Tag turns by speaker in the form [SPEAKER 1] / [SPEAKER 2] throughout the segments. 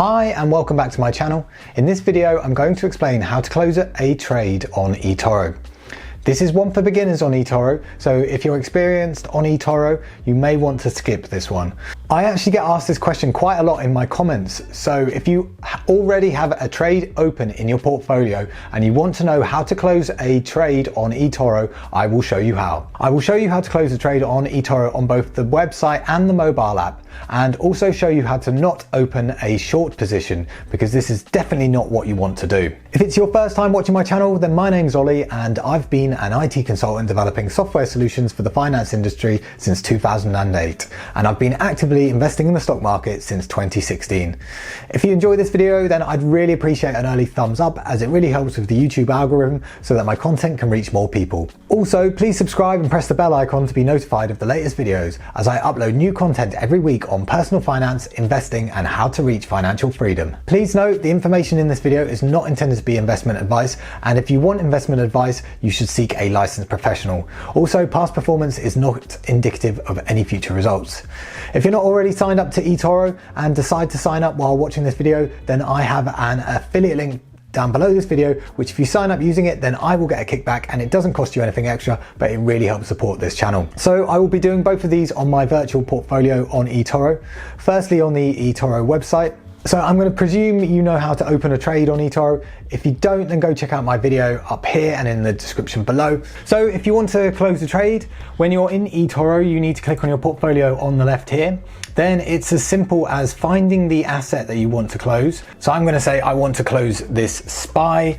[SPEAKER 1] Hi and welcome back to my channel. In this video I'm going to explain how to close a trade on Etoro. This is one for beginners on Etoro, so if you're experienced on Etoro you may want to skip this one. I actually get asked this question quite a lot in my comments, so if you already have a trade open in your portfolio and you want to know how to close a trade on Etoro, I will show you how. I will show you how to close a trade on Etoro on both the website and the mobile app, and also show you how to not open a short position, because this is definitely not what you want to do. If it's your first time watching my channel, then my name's Ollie and I've been an IT consultant developing software solutions for the finance industry since 2008, and I've been actively investing in the stock market since 2016. If you enjoy this video, then I'd really appreciate an early thumbs up, as it really helps with the YouTube algorithm so that my content can reach more people. Also, please subscribe and press the bell icon to be notified of the latest videos, as I upload new content every week on personal finance, investing and how to reach financial freedom. Please note the information in this video is not intended to be investment advice, and if you want investment advice you should seek a licensed professional. Also, past performance is not indicative of any future results. If you're not already signed up to Etoro and decide to sign up while watching this video, then I have an affiliate link down below this video, which if you sign up using it, then I will get a kickback, and it doesn't cost you anything extra, but it really helps support this channel. So I will be doing both of these on my virtual portfolio on Etoro. Firstly, on the Etoro website. So I'm going to presume you know how to open a trade on Etoro. If you don't, then go check out my video up here and in the description below. So if you want to close a trade, when you're in Etoro, you need to click on your portfolio on the left here. Then it's as simple as finding the asset that you want to close. So I'm going to say I want to close this SPY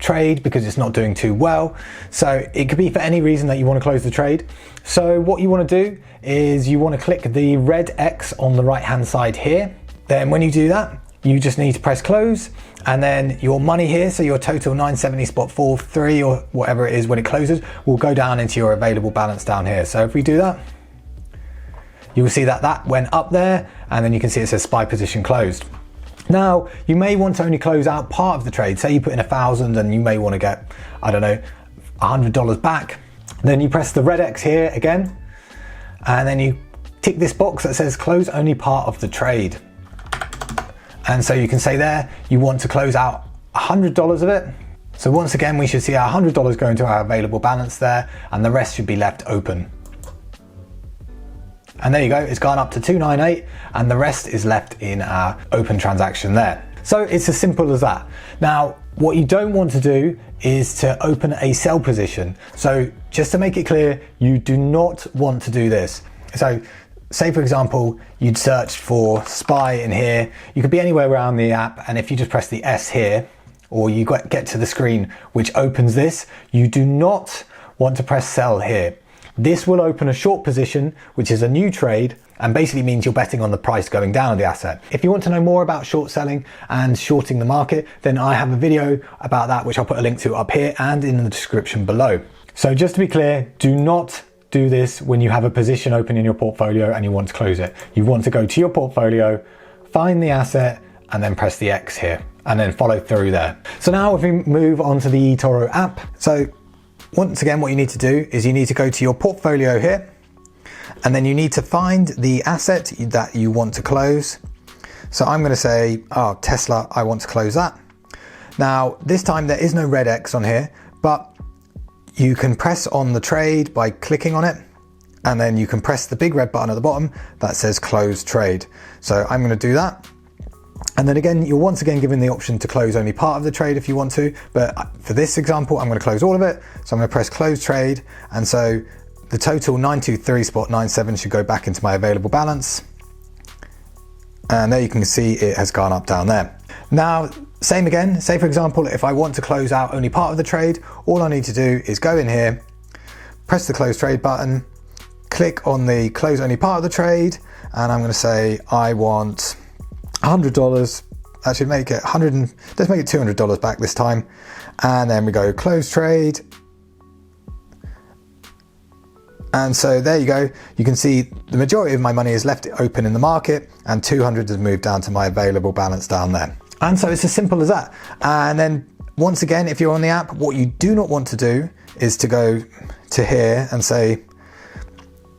[SPEAKER 1] trade because it's not doing too well. So it could be for any reason that you want to close the trade. So what you want to do is you want to click the red X on the right hand side here. Then when you do that, you just need to press close, and then your money here, so your total 970.43 or whatever it is when it closes, will go down into your available balance down here. So if we do that, you will see that that went up there, and then you can see it says SPY position closed. Now, you may want to only close out part of the trade. Say you put in 1,000 and you may want to get, I don't know, $100 back. Then you press the red X here again, and then you tick this box that says close only part of the trade. And so you can say there, you want to close out $100 of it. So once again, we should see our $100 go into our available balance there, and the rest should be left open. And there you go, it's gone up to 298, and the rest is left in our open transaction there. So it's as simple as that. Now, what you don't want to do is to open a sell position. So just to make it clear, you do not want to do this. So say for example, you'd searched for SPY in here. You could be anywhere around the app, and if you just press the S here, or you get to the screen which opens this, you do not want to press sell here. This will open a short position, which is a new trade, and basically means you're betting on the price going down of the asset. If you want to know more about short selling and shorting the market, then I have a video about that, which I'll put a link to up here and in the description below. So just to be clear, do not do this when you have a position open in your portfolio and you want to close it. You want to go to your portfolio, find the asset, and then press the X here, and then follow through there. So now if we move on to the Etoro app. So once again, what you need to do is you need to go to your portfolio here, and then you need to find the asset that you want to close. So I'm going to say, oh, Tesla, I want to close that. Now, this time there is no red X on here, but you can press on the trade by clicking on it, and then you can press the big red button at the bottom that says close trade. So I'm going to do that. And then again, you're once again given the option to close only part of the trade if you want to, but for this example, I'm going to close all of it. So I'm going to press close trade. And so the total 923.97 should go back into my available balance. And there you can see it has gone up down there. Now, same again, say for example, if I want to close out only part of the trade, all I need to do is go in here, press the close trade button, click on the close only part of the trade, and I'm going to say I want $100. That should make it let's make it $200 back this time. And then we go close trade. And so there you go. You can see the majority of my money is left open in the market, and 200 has moved down to my available balance down there. And so it's as simple as that. And then once again, if you're on the app, what you do not want to do is to go to here and say,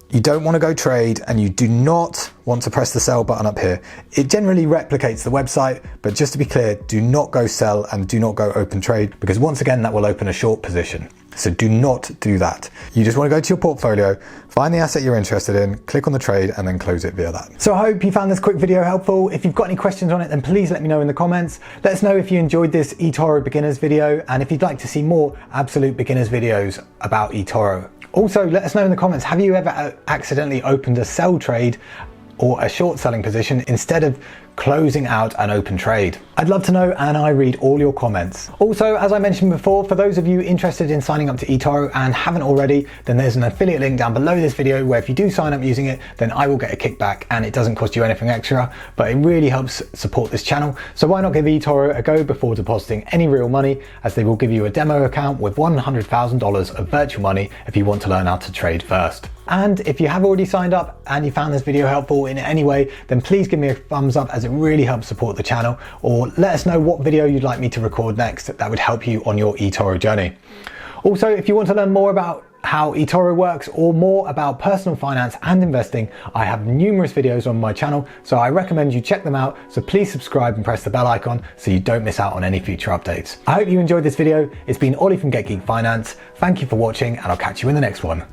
[SPEAKER 1] you don't want to go trade, and you do not want to press the sell button up here. It generally replicates the website, but just to be clear, do not go sell and do not go open trade, because once again, that will open a short position. So do not do that. You just want to go to your portfolio, find the asset you're interested in, click on the trade, and then close it via that. So I hope you found this quick video helpful. If you've got any questions on it, then please let me know in the comments. Let us know if you enjoyed this eToro beginners video, and if you'd like to see more absolute beginners videos about eToro. Also, let us know in the comments, have you ever accidentally opened a sell trade or a short selling position instead of closing out an open trade? I'd love to know, and I read all your comments. Also, as I mentioned before, for those of you interested in signing up to eToro and haven't already, then there's an affiliate link down below this video where if you do sign up using it, then I will get a kickback, and it doesn't cost you anything extra, but it really helps support this channel. So why not give eToro a go before depositing any real money, as they will give you a demo account with $100,000 of virtual money if you want to learn how to trade first. And if you have already signed up and you found this video helpful in any way, then please give me a thumbs up, as it really helps support the channel, or let us know what video you'd like me to record next that would help you on your eToro journey. Also, if you want to learn more about how eToro works or more about personal finance and investing, I have numerous videos on my channel, so I recommend you check them out. So please subscribe and press the bell icon so you don't miss out on any future updates. I hope you enjoyed this video. It's been Ollie from Get Geek Finance. Thank you for watching, and I'll catch you in the next one.